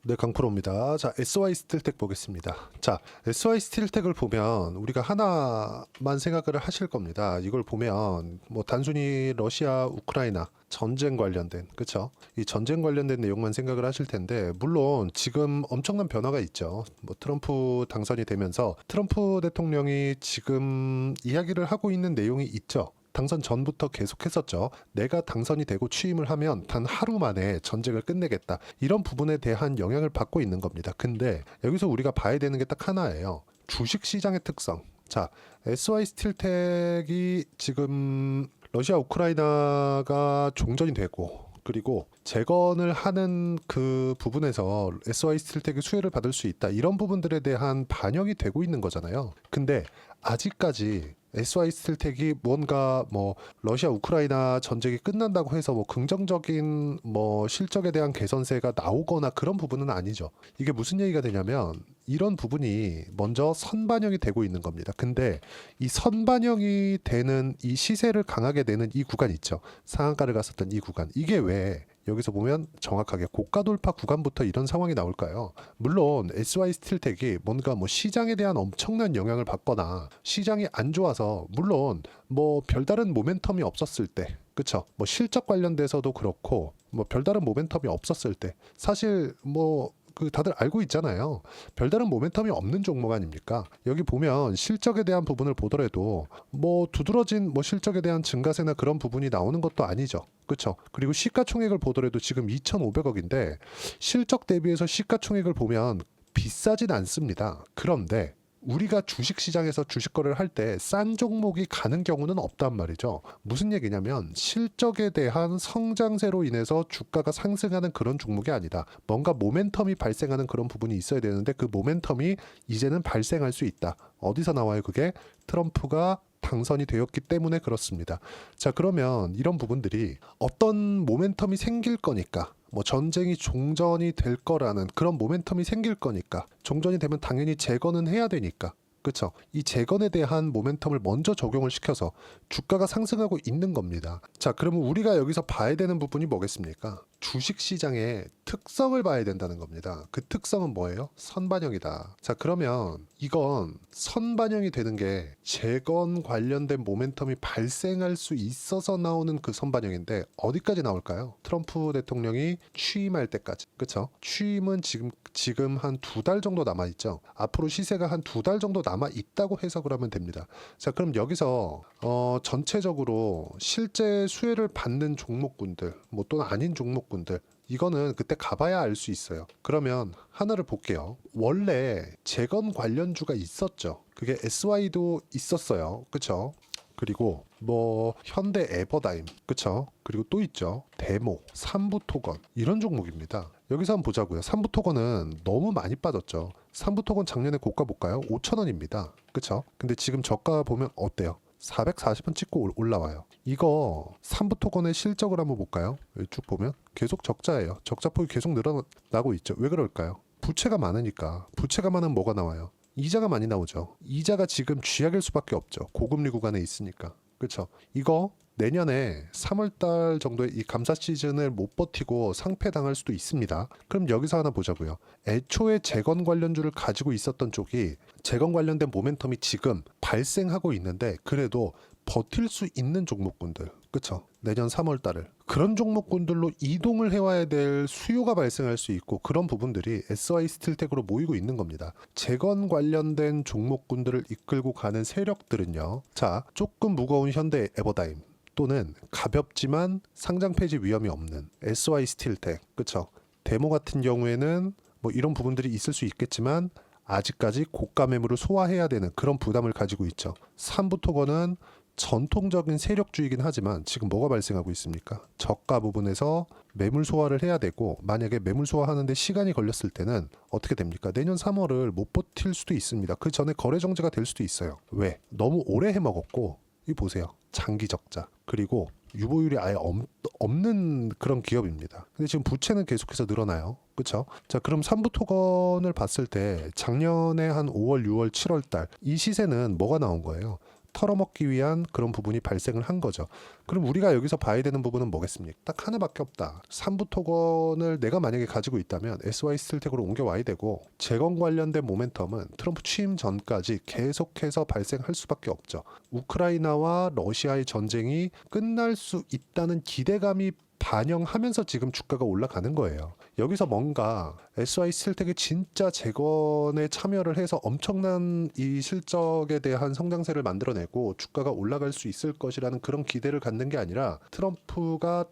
네, 강프로입니다. 자, SY 스틸텍 보겠습니다. 자, SY 스틸텍을 보면 우리가 하나만 생각을 하실 겁니다. 이걸 보면 뭐 단순히 러시아, 우크라이나 전쟁 관련된, 그쵸? 이 전쟁 관련된 내용만 생각을 하실 텐데, 물론 지금 엄청난 변화가 있죠. 뭐 트럼프 당선이 되면서 트럼프 대통령이 지금 이야기를 하고 있는 내용이 있죠. 당선 전부터 계속했었죠. 내가 당선이 되고 취임을 하면 단 하루 만에 전쟁을 끝내겠다. 이런 부분에 대한 영향을 받고 있는 겁니다. 근데 여기서 우리가 봐야 되는 게 딱 하나예요. 주식 시장의 특성. 자, SY 스틸텍이 지금 러시아 우크라이나가 종전이 되고 그리고 재건을 하는 그 부분에서 SY 스틸텍이 수혜를 받을 수 있다. 이런 부분들에 대한 반영이 되고 있는 거잖아요. 근데 아직까지 SY 스틸텍이 뭔가 뭐 러시아 우크라이나 전쟁이 끝난다고 해서 뭐 긍정적인 뭐 실적에 대한 개선세가 나오거나 그런 부분은 아니죠. 이게 무슨 얘기가 되냐면 이런 부분이 먼저 선반영이 되고 있는 겁니다. 근데 이 선반영이 되는 이 시세를 강하게 내는 이 구간 있죠. 상한가를 갔었던 이 구간. 이게 왜 여기서 보면 정확하게 고가 돌파 구간부터 이런 상황이 나올까요? 물론 SY 스틸텍이 뭔가 뭐 시장에 대한 엄청난 영향을 받거나 시장이 안 좋아서 물론 뭐 별다른 모멘텀이 없었을 때 그쵸? 뭐 실적 관련돼서도 그렇고 뭐 별다른 모멘텀이 없었을 때 사실 뭐 그 다들 알고 있잖아요. 별다른 모멘텀이 없는 종목 아닙니까? 여기 보면 실적에 대한 부분을 보더라도 뭐 두드러진 뭐 실적에 대한 증가세나 그런 부분이 나오는 것도 아니죠. 그렇죠? 그리고 시가총액을 보더라도 지금 2,500억인데 실적 대비해서 시가총액을 보면 비싸진 않습니다. 그런데 우리가 주식시장에서 주식 거래를 할 때 싼 종목이 가는 경우는 없단 말이죠. 무슨 얘기냐면 실적에 대한 성장세로 인해서 주가가 상승하는 그런 종목이 아니다. 뭔가 모멘텀이 발생하는 그런 부분이 있어야 되는데 그 모멘텀이 이제는 발생할 수 있다. 어디서 나와요? 그게 트럼프가 당선이 되었기 때문에 그렇습니다. 자, 그러면 이런 부분들이 어떤 모멘텀이 생길 거니까 뭐 전쟁이 종전이 될 거라는 그런 모멘텀이 생길 거니까 종전이 되면 당연히 재건은 해야 되니까 그렇죠. 이 재건에 대한 모멘텀을 먼저 적용을 시켜서 주가가 상승하고 있는 겁니다. 자, 그러면 우리가 여기서 봐야 되는 부분이 뭐겠습니까? 주식 시장의 특성을 봐야 된다는 겁니다. 그 특성은 뭐예요? 선반영이다. 자, 그러면 이건 선반영이 되는 게 재건 관련된 모멘텀이 발생할 수 있어서 나오는 그 선반영인데 어디까지 나올까요? 트럼프 대통령이 취임할 때까지. 그렇죠? 취임은 지금 한 2달 정도 남아 있죠. 앞으로 시세가 한 2달 정도 남아 있다고 해석을 하면 됩니다. 자, 그럼 여기서 전체적으로 실제 수혜를 받는 종목군들, 뭐 또는 아닌 종목군들 이거는 그때 가봐야 알 수 있어요. 그러면 하나를 볼게요. 원래 재건 관련주가 있었죠. 그게 SY도 있었어요. 그쵸? 그리고 뭐 현대 에버다임, 그쵸? 그리고 또 있죠. 데모, 삼부토건 이런 종목입니다. 여기서 한번 보자고요. 삼부토건은 너무 많이 빠졌죠. 삼부토건 작년에 고가 볼까요? 5,000원입니다. 그쵸? 근데 지금 저가 보면 어때요? 440원 찍고 올라와요. 이거 삼부토건의 실적을 한번 볼까요? 여기 쭉 보면 계속 적자예요. 적자폭이 계속 늘어나고 있죠. 왜 그럴까요? 부채가 많으니까. 부채가 많으면 뭐가 나와요? 이자가 많이 나오죠. 이자가 지금 쥐약일 수밖에 없죠. 고금리 구간에 있으니까. 그렇죠? 이거 내년에 3월달 정도에 이 감사 시즌을 못 버티고 상폐당할 수도 있습니다. 그럼 여기서 하나 보자고요. 애초에 재건 관련주를 가지고 있었던 쪽이 재건 관련된 모멘텀이 지금 발생하고 있는데 그래도 버틸 수 있는 종목군들, 그쵸? 내년 3월달을 그런 종목군들로 이동을 해와야 될 수요가 발생할 수 있고 그런 부분들이 SY 스틸텍으로 모이고 있는 겁니다. 재건 관련된 종목군들을 이끌고 가는 세력들은요. 자, 조금 무거운 현대 에버다임 또는 가볍지만 상장 폐지 위험이 없는 SY 스틸텍, 그쵸? 데모 같은 경우에는 뭐 이런 부분들이 있을 수 있겠지만 아직까지 고가 매물을 소화해야 되는 그런 부담을 가지고 있죠. 삼부토건은 전통적인 세력주이긴 하지만 지금 뭐가 발생하고 있습니까? 저가 부분에서 매물 소화를 해야 되고 만약에 매물 소화하는데 시간이 걸렸을 때는 어떻게 됩니까? 내년 3월을 못 버틸 수도 있습니다. 그 전에 거래 정지가 될 수도 있어요. 왜? 너무 오래 해먹었고 이 보세요. 장기 적자 그리고 유보율이 아예 없는 그런 기업입니다. 근데 지금 부채는 계속해서 늘어나요. 그렇죠? 자, 그럼 삼부토건을 봤을 때 작년에 한 5월, 6월, 7월 달 이 시세는 뭐가 나온 거예요? 털어먹기 위한 그런 부분이 발생을 한 거죠. 그럼 우리가 여기서 봐야 되는 부분은 뭐겠습니까? 딱 하나밖에 없다. 삼부 토건을 내가 만약에 가지고 있다면 SY 스틸텍으로 옮겨와야 되고, 재건 관련된 모멘텀은 트럼프 취임 전까지 계속해서 발생할 수밖에 없죠. 우크라이나와 러시아의 전쟁이 끝날 수 있다는 기대감이 반영하면서 지금 주가가 올라가는 거예요. 여기서 뭔가 SY 스틸텍이 진짜 재건에 참여를 해서 엄청난 이 실적에 대한 성장세를 만들어내고 주가가 올라갈 수 있을 것이라는 그런 기대를 갖는 게 아니라, 트럼프가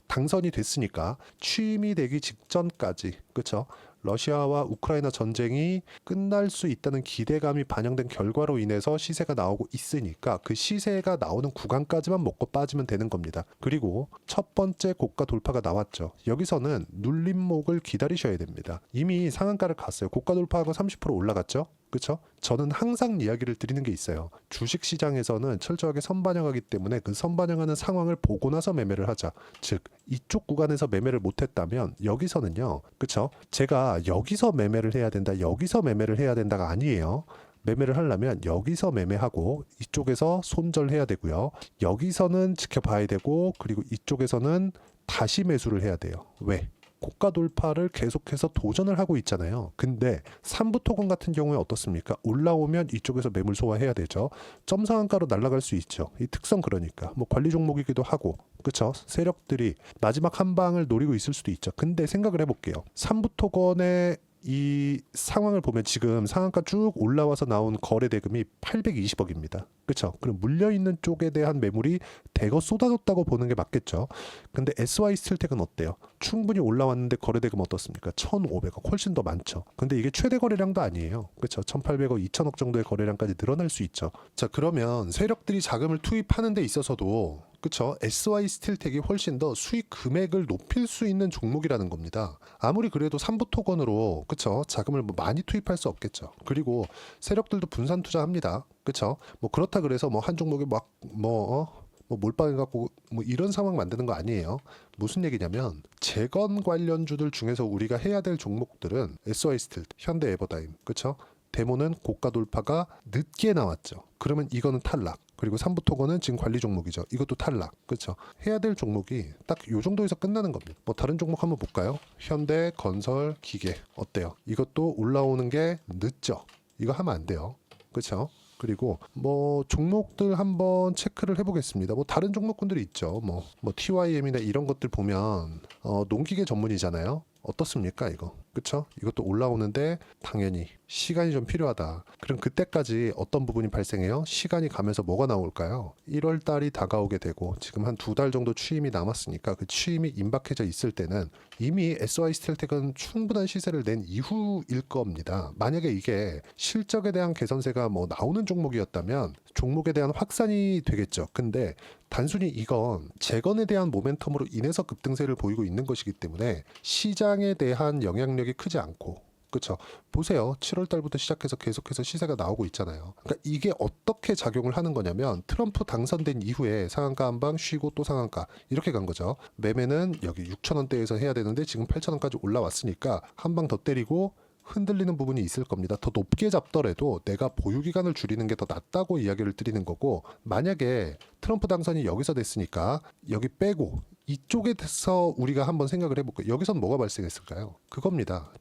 당선이 됐으니까 취임이 되기 직전까지, 그렇죠? 러시아와 우크라이나 전쟁이 끝날 수 있다는 기대감이 반영된 결과로 인해서 시세가 나오고 있으니까 그 시세가 나오는 구간까지만 먹고 빠지면 되는 겁니다. 그리고 첫 번째 고가 돌파가 나왔죠. 여기서는 눌림목을 기다리셔야 됩니다. 이미 상한가를 갔어요. 고가 돌파하고 30% 올라갔죠. 그렇죠? 저는 항상 이야기를 드리는 게 있어요. 주식 시장에서는 철저하게 선반영하기 때문에 그 선반영하는 상황을 보고 나서 매매를 하자. 즉 이쪽 구간에서 매매를 못했다면 여기서는요, 그렇죠? 제가 여기서 매매를 해야 된다, 여기서 매매를 해야 된다가 아니에요. 매매를 하려면 여기서 매매하고 이쪽에서 손절해야 되고요. 여기서는 지켜봐야 되고, 그리고 이쪽에서는 다시 매수를 해야 돼요. 왜? 고가 돌파를 계속해서 도전을 하고 있잖아요. 근데 삼부 토건 같은 경우에 어떻습니까? 올라오면 이쪽에서 매물 소화해야 되죠. 점상한가로 날아갈 수 있죠. 이 특성, 그러니까 뭐 관리 종목이기도 하고, 그렇죠? 세력들이 마지막 한 방을 노리고 있을 수도 있죠. 근데 생각을 해볼게요. 삼부 토건의 이 상황을 보면 지금 상한가 쭉 올라와서 나온 거래 대금이 820억입니다. 그렇죠? 그럼 물려있는 쪽에 대한 매물이 대거 쏟아졌다고 보는 게 맞겠죠. 근데 SY 스틸텍은 어때요? 충분히 올라왔는데 거래 대금 어떻습니까? 1,500억, 훨씬 더 많죠. 근데 이게 최대 거래량도 아니에요. 그렇죠? 1,800억, 2,000억 정도의 거래량까지 늘어날 수 있죠. 자, 그러면 세력들이 자금을 투입하는 데 있어서도, 그쵸, SY 스틸텍이 훨씬 더 수익 금액을 높일 수 있는 종목이라는 겁니다. 아무리 그래도 삼부 토건으로, 그쵸, 자금을 뭐 많이 투입할 수 없겠죠. 그리고 세력들도 분산 투자합니다. 그쵸? 뭐 그렇다 그래서 뭐 한 종목에 뭐 몰빵해 갖고 뭐 이런 상황 만드는 거 아니에요. 무슨 얘기냐면, 재건 관련주들 중에서 우리가 해야 될 종목들은 SY 스틸텍, 현대 에버다임, 그쵸? 데모는 고가 돌파가 늦게 나왔죠. 그러면 이거는 탈락. 그리고 삼부 토건은 지금 관리 종목이죠. 이것도 탈락. 그렇죠? 해야 될 종목이 딱 요 정도에서 끝나는 겁니다. 뭐 다른 종목 한번 볼까요? 현대, 건설, 기계 어때요? 이것도 올라오는 게 늦죠. 이거 하면 안 돼요. 그렇죠? 그리고 뭐 종목들 한번 체크를 해보겠습니다. 뭐 다른 종목군들이 있죠. 뭐 TYM이나 이런 것들 보면 농기계 전문이잖아요. 어떻습니까 이거? 그쵸? 이것도 올라오는데 당연히 시간이 좀 필요하다. 그럼 그때까지 어떤 부분이 발생해요? 시간이 가면서 뭐가 나올까요? 1월 달이 다가오게 되고 지금 한 2달 정도 취임이 남았으니까 그 취임이 임박해져 있을 때는 이미 SY 스틸텍은 충분한 시세를 낸 이후일 겁니다. 만약에 이게 실적에 대한 개선세가 뭐 나오는 종목이었다면 종목에 대한 확산이 되겠죠. 근데 단순히 이건 재건에 대한 모멘텀으로 인해서 급등세를 보이고 있는 것이기 때문에 시장에 대한 영향력이 크지 않고, 그렇죠? 보세요. 7월 달부터 시작해서 계속해서 시세가 나오고 있잖아요. 그러니까 이게 어떻게 작용을 하는 거냐면, 트럼프 당선된 이후에 상한가 한 방 쉬고 또 상한가 이렇게 간 거죠. 매매는 여기 6,000원대에서 해야 되는데 지금 8,000원까지 올라왔으니까 한 방 더 때리고 흔들리는 부분이 있을 겁니다. 더 높게 잡더라도 내가 보유기간을 줄이는 게 더 낫다고 이야기를 드리는 거고, 만약에 트럼프 당선이 여기서 됐으니까 여기 빼고 이쪽에서 우리가 한번 생각을 해볼게요. 여기선 뭐가 발생했을까요? 그겁니다.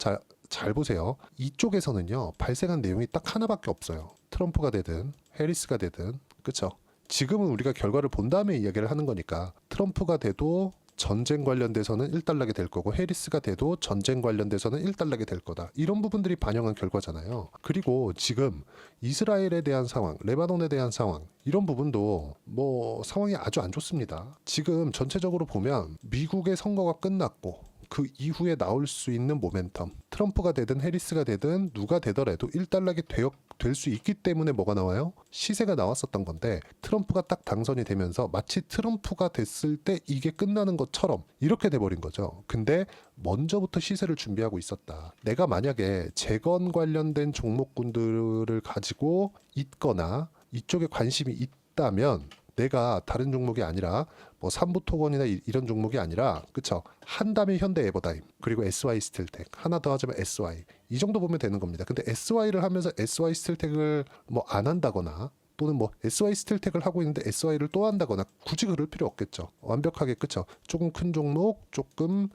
잘 보세요. 이쪽에서는요, 발생한 내용이 딱 하나밖에 없어요. 트럼프가 되든 해리스가 되든, 그쵸? 지금은 우리가 결과를 본 다음에 이야기를 하는 거니까, 트럼프가 돼도 전쟁 관련돼서는 1달러게 될 거고, 해리스가 돼도 전쟁 관련돼서는 1달러게 될 거다. 이런 부분들이 반영한 결과잖아요. 그리고 지금 이스라엘에 대한 상황, 레바논에 대한 상황, 이런 부분도 뭐 상황이 아주 안 좋습니다. 지금 전체적으로 보면 미국의 선거가 끝났고 그 이후에 나올 수 있는 모멘텀, 트럼프가 되든 해리스가 되든 누가 되더라도 1달러게 될 수 있기 때문에 뭐가 나와요? 시세가 나왔었던 건데, 트럼프가 딱 당선이 되면서 마치 트럼프가 됐을 때 이게 끝나는 것처럼 이렇게 돼버린 거죠. 근데 먼저부터 시세를 준비하고 있었다. 내가 만약에 재건 관련된 종목군들을 가지고 있거나 이쪽에 관심이 있다면, 내가 다른 종목이 아니라 뭐 삼부 토건이나 이런 종목이 아니라, 그쵸, 한다면 현대 에버다임, 그리고 SY 스틸텍, 하나 더 하자면 SY, 이 정도 보면 되는 겁니다. 근데 SY를 하면서 SY 스틸텍을 뭐 안 한다거나 또는 뭐 SY 스틸텍을 하고 있는데 SY를 또 한다거나 굳이 그럴 필요 없겠죠. 완벽하게 그쵸. 조금 큰 종목, 조금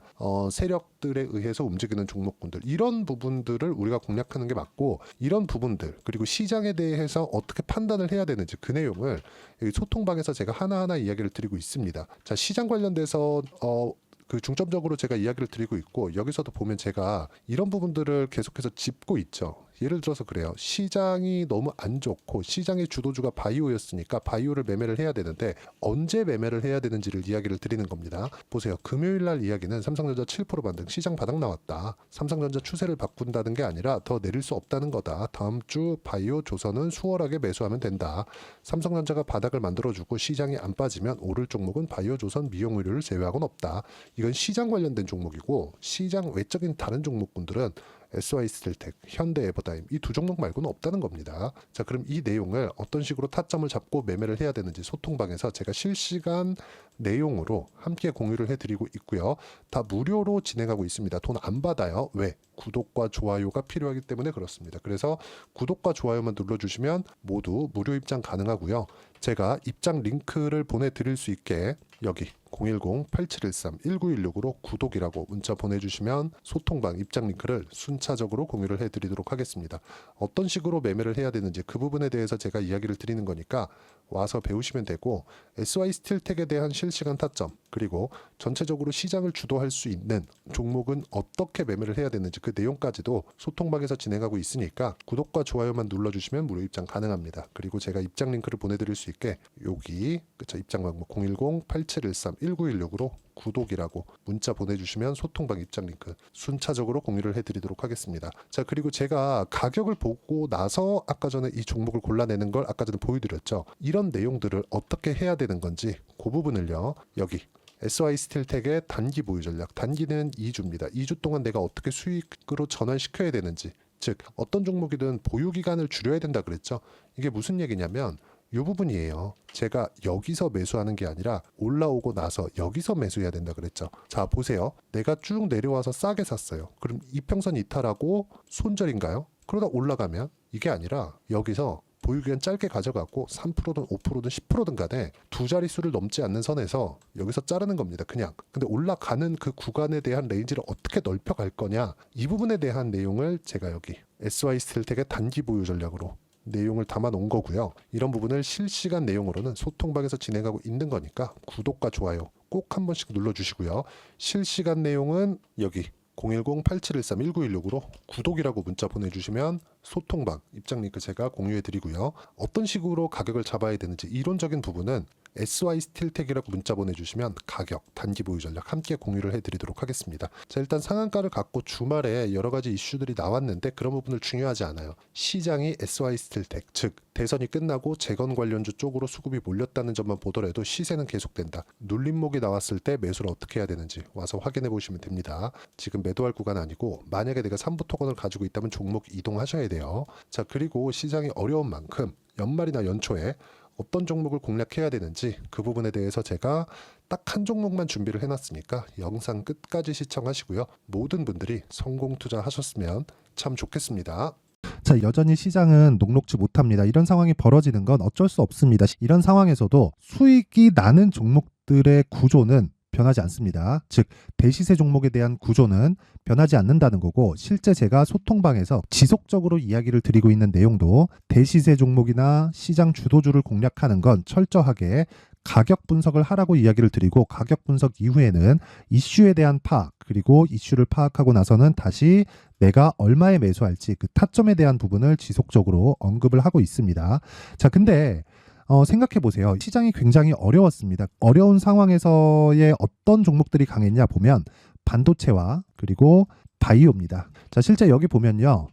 세력들에 의해서 움직이는 종목군들, 이런 부분들을 우리가 공략하는 게 맞고, 이런 부분들 그리고 시장에 대해서 어떻게 판단을 해야 되는지 그 내용을 여기 소통방에서 제가 하나하나 이야기를 드리고 있습니다. 자, 시장 관련돼서 그 중점적으로 제가 이야기를 드리고 있고, 여기서도 보면 제가 이런 부분들을 계속해서 짚고 있죠. 예를 들어서 그래요. 시장이 너무 안 좋고 시장의 주도주가 바이오였으니까 바이오를 매매를 해야 되는데 언제 매매를 해야 되는지를 이야기를 드리는 겁니다. 보세요. 금요일 날 이야기는 삼성전자 7% 반등, 시장 바닥 나왔다. 삼성전자 추세를 바꾼다는 게 아니라 더 내릴 수 없다는 거다. 다음 주 바이오 조선은 수월하게 매수하면 된다. 삼성전자가 바닥을 만들어주고 시장이 안 빠지면 오를 종목은 바이오 조선, 미용의료를 제외하고는 없다. 이건 시장 관련된 종목이고, 시장 외적인 다른 종목군들은 SY 스틸텍, 현대 에버다임 이 두 종목 말고는 없다는 겁니다. 자, 그럼 이 내용을 어떤 식으로 타점을 잡고 매매를 해야 되는지 소통방에서 제가 실시간 내용으로 함께 공유를 해드리고 있고요. 다 무료로 진행하고 있습니다. 돈 안 받아요. 왜? 구독과 좋아요가 필요하기 때문에 그렇습니다. 그래서 구독과 좋아요만 눌러주시면 모두 무료 입장 가능하고요. 제가 입장 링크를 보내드릴 수 있게 여기 010-8713-1916으로 구독이라고 문자 보내주시면 소통방 입장 링크를 순차적으로 공유를 해드리도록 하겠습니다. 어떤 식으로 매매를 해야 되는지 그 부분에 대해서 제가 이야기를 드리는 거니까 와서 배우시면 되고, SY 스틸텍에 대한 실시간 타점 그리고 전체적으로 시장을 주도할 수 있는 종목은 어떻게 매매를 해야 되는지 그 내용까지도 소통방에서 진행하고 있으니까 구독과 좋아요만 눌러주시면 무료 입장 가능합니다. 그리고 제가 입장 링크를 보내드릴 수 있게 여기 그쵸, 입장 방법 010-8713-1916으로 구독이라고 문자 보내주시면 소통방 입장 링크 순차적으로 공유를 해드리도록 하겠습니다. 자, 그리고 제가 가격을 보고 나서 아까 전에 이 종목을 골라내는 걸 아까 전에 보여드렸죠. 이런 내용들을 어떻게 해야 되는 건지 그 부분을요, 여기 SY 스틸텍의 단기 보유 전략, 단기는 2주입니다. 2주 동안 내가 어떻게 수익으로 전환시켜야 되는지, 즉 어떤 종목이든 보유 기간을 줄여야 된다 그랬죠. 이게 무슨 얘기냐면 이 부분이에요. 제가 여기서 매수하는 게 아니라 올라오고 나서 여기서 매수해야 된다 그랬죠. 자, 보세요. 내가 쭉 내려와서 싸게 샀어요. 그럼 이평선 이탈하고 손절인가요? 그러다 올라가면 이게 아니라 여기서 보유기간 짧게 가져가고 3%든 5%든 10%든 간에 두 자릿수를 넘지 않는 선에서 여기서 자르는 겁니다. 그냥. 근데 올라가는 그 구간에 대한 레인지를 어떻게 넓혀갈 거냐, 이 부분에 대한 내용을 제가 여기 SY 스틸텍의 단기 보유 전략으로 내용을 담아 놓은 거고요. 이런 부분을 실시간 내용으로는 소통방에서 진행하고 있는 거니까 구독과 좋아요 꼭 한 번씩 눌러주시고요. 실시간 내용은 여기 010-8713-1916으로 구독이라고 문자 보내주시면 소통방 입장 링크 제가 공유해 드리고요. 어떤 식으로 가격을 잡아야 되는지 이론적인 부분은 SY 스틸텍이라고 문자 보내주시면 가격, 단기 보유 전략 함께 공유를 해드리도록 하겠습니다. 자, 일단 상한가를 갖고 주말에 여러 가지 이슈들이 나왔는데 그런 부분을 중요하지 않아요. 시장이 SY 스틸텍, 즉 대선이 끝나고 재건 관련주 쪽으로 수급이 몰렸다는 점만 보더라도 시세는 계속된다. 눌림목이 나왔을 때 매수를 어떻게 해야 되는지 와서 확인해 보시면 됩니다. 지금 매도할 구간 아니고 만약에 내가 3부 토건을 가지고 있다면 종목 이동하셔야 돼요. 자, 그리고 시장이 어려운 만큼 연말이나 연초에 어떤 종목을 공략해야 되는지 그 부분에 대해서 제가 딱 한 종목만 준비를 해놨으니까 영상 끝까지 시청하시고요. 모든 분들이 성공 투자하셨으면 참 좋겠습니다. 자, 여전히 시장은 녹록지 못합니다. 이런 상황이 벌어지는 건 어쩔 수 없습니다. 이런 상황에서도 수익이 나는 종목들의 구조는 변하지 않습니다. 즉 대시세 종목에 대한 구조는 변하지 않는다는 거고, 실제 제가 소통방에서 지속적으로 이야기를 드리고 있는 내용도 대시세 종목이나 시장 주도주를 공략하는 건 철저하게 가격 분석을 하라고 이야기를 드리고, 가격 분석 이후에는 이슈에 대한 파악, 그리고 이슈를 파악하고 나서는 다시 내가 얼마에 매수할지 그 타점에 대한 부분을 지속적으로 언급을 하고 있습니다. 자, 근데 생각해 보세요. 시장이 굉장히 어려웠습니다. 어려운 상황에서의 어떤 종목들이 강했냐 보면 반도체와 그리고 바이오입니다. 자, 실제 여기 보면요.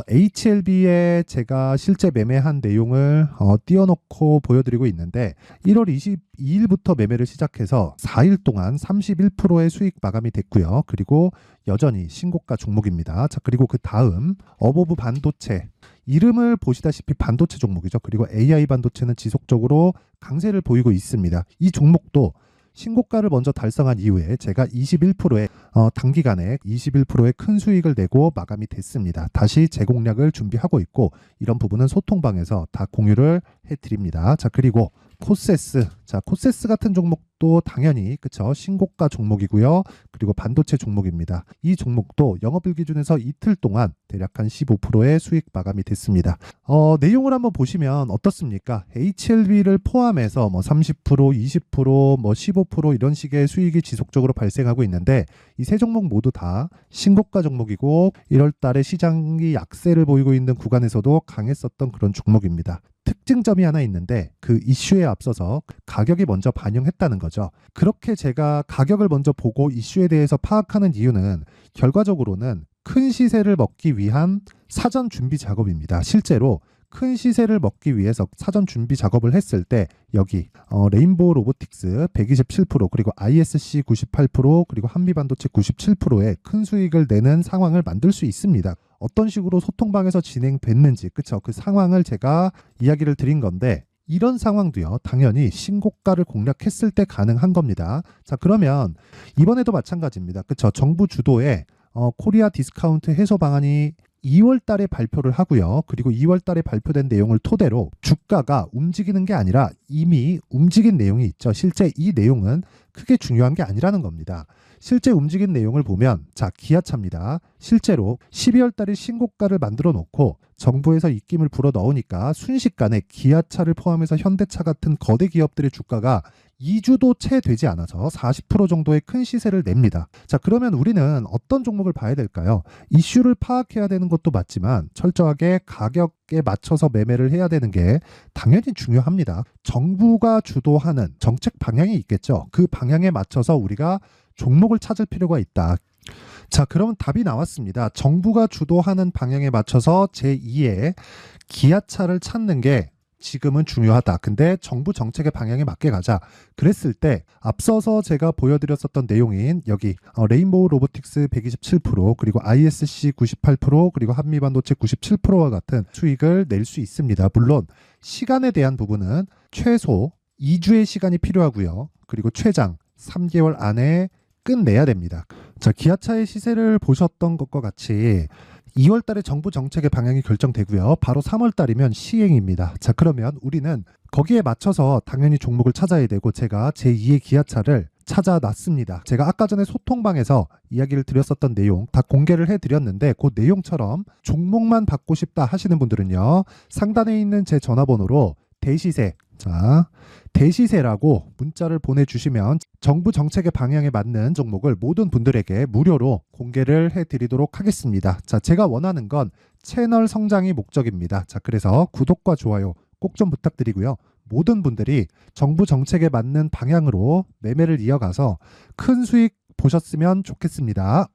HLB에 제가 실제 매매한 내용을 띄워놓고 보여드리고 있는데 1월 22일부터 매매를 시작해서 4일 동안 31%의 수익 마감이 됐고요. 그리고 여전히 신고가 종목입니다. 자, 그리고 그 다음 어보브 반도체, 이름을 보시다시피 반도체 종목이죠. 그리고 AI 반도체는 지속적으로 강세를 보이고 있습니다. 이 종목도 신고가를 먼저 달성한 이후에 제가 21%의 단기간에 21%의 큰 수익을 내고 마감이 됐습니다. 다시 재공략을 준비하고 있고 이런 부분은 소통방에서 다 공유를 해드립니다. 자, 그리고 코세스. 자, 코세스 같은 종목도 당연히 그쵸, 신고가 종목이고요. 그리고 반도체 종목입니다. 이 종목도 영업일 기준에서 이틀 동안 대략 한 15%의 수익 마감이 됐습니다. 내용을 한번 보시면 어떻습니까? HLB를 포함해서 뭐 30%, 20%, 뭐 15% 이런 식의 수익이 지속적으로 발생하고 있는데 이 세 종목 모두 다 신고가 종목이고 1월 달에 시장이 약세를 보이고 있는 구간에서도 강했었던 그런 종목입니다. 특징점이 하나 있는데 그 이슈에 앞서서 가격이 먼저 반영했다는 거죠. 그렇게 제가 가격을 먼저 보고 이슈에 대해서 파악하는 이유는 결과적으로는 큰 시세를 먹기 위한 사전 준비 작업입니다. 실제로 큰 시세를 먹기 위해서 사전 준비 작업을 했을 때 여기 레인보우 로보틱스 127% 그리고 ISC 98% 그리고 한미반도체 97%의 큰 수익을 내는 상황을 만들 수 있습니다. 어떤 식으로 소통방에서 진행됐는지 그쵸, 그 상황을 제가 이야기를 드린 건데 이런 상황도요 당연히 신고가를 공략했을 때 가능한 겁니다. 자, 그러면 이번에도 마찬가지입니다. 그쵸, 정부 주도의 코리아 디스카운트 해소 방안이 2월 달에 발표를 하고요. 그리고 2월 달에 발표된 내용을 토대로 주가가 움직이는 게 아니라 이미 움직인 내용이 있죠. 실제 이 내용은 크게 중요한 게 아니라는 겁니다. 실제 움직인 내용을 보면 자, 기아차입니다. 실제로 12월 달에 신고가를 만들어 놓고 정부에서 입김을 불어 넣으니까 순식간에 기아차를 포함해서 현대차 같은 거대 기업들의 주가가 2주도 채 되지 않아서 40% 정도의 큰 시세를 냅니다. 자, 그러면 우리는 어떤 종목을 봐야 될까요? 이슈를 파악해야 되는 것도 맞지만 철저하게 가격에 맞춰서 매매를 해야 되는 게 당연히 중요합니다. 정부가 주도하는 정책 방향이 있겠죠. 그 방향에 맞춰서 우리가 종목을 찾을 필요가 있다. 자, 그러면 답이 나왔습니다. 정부가 주도하는 방향에 맞춰서 제2의 기아차를 찾는 게 지금은 중요하다. 근데 정부 정책의 방향에 맞게 가자. 그랬을 때 앞서서 제가 보여드렸었던 내용인 여기 레인보우 로보틱스 127% 그리고 ISC 98% 그리고 한미반도체 97%와 같은 수익을 낼 수 있습니다. 물론 시간에 대한 부분은 최소 2주의 시간이 필요하고요. 그리고 최장 3개월 안에 끝내야 됩니다. 자, 기아차의 시세를 보셨던 것과 같이 2월 달에 정부 정책의 방향이 결정되고요. 바로 3월 달이면 시행입니다. 자, 그러면 우리는 거기에 맞춰서 당연히 종목을 찾아야 되고 제가 제2의 기아차를 찾아놨습니다. 제가 아까 전에 소통방에서 이야기를 드렸었던 내용 다 공개를 해드렸는데 그 내용처럼 종목만 받고 싶다 하시는 분들은요. 상단에 있는 제 전화번호로 대시세, 자, 대시세라고 문자를 보내주시면 정부 정책의 방향에 맞는 종목을 모든 분들에게 무료로 공개를 해드리도록 하겠습니다. 자, 제가 원하는 건 채널 성장이 목적입니다. 자, 그래서 구독과 좋아요 꼭 좀 부탁드리고요. 모든 분들이 정부 정책에 맞는 방향으로 매매를 이어가서 큰 수익 보셨으면 좋겠습니다.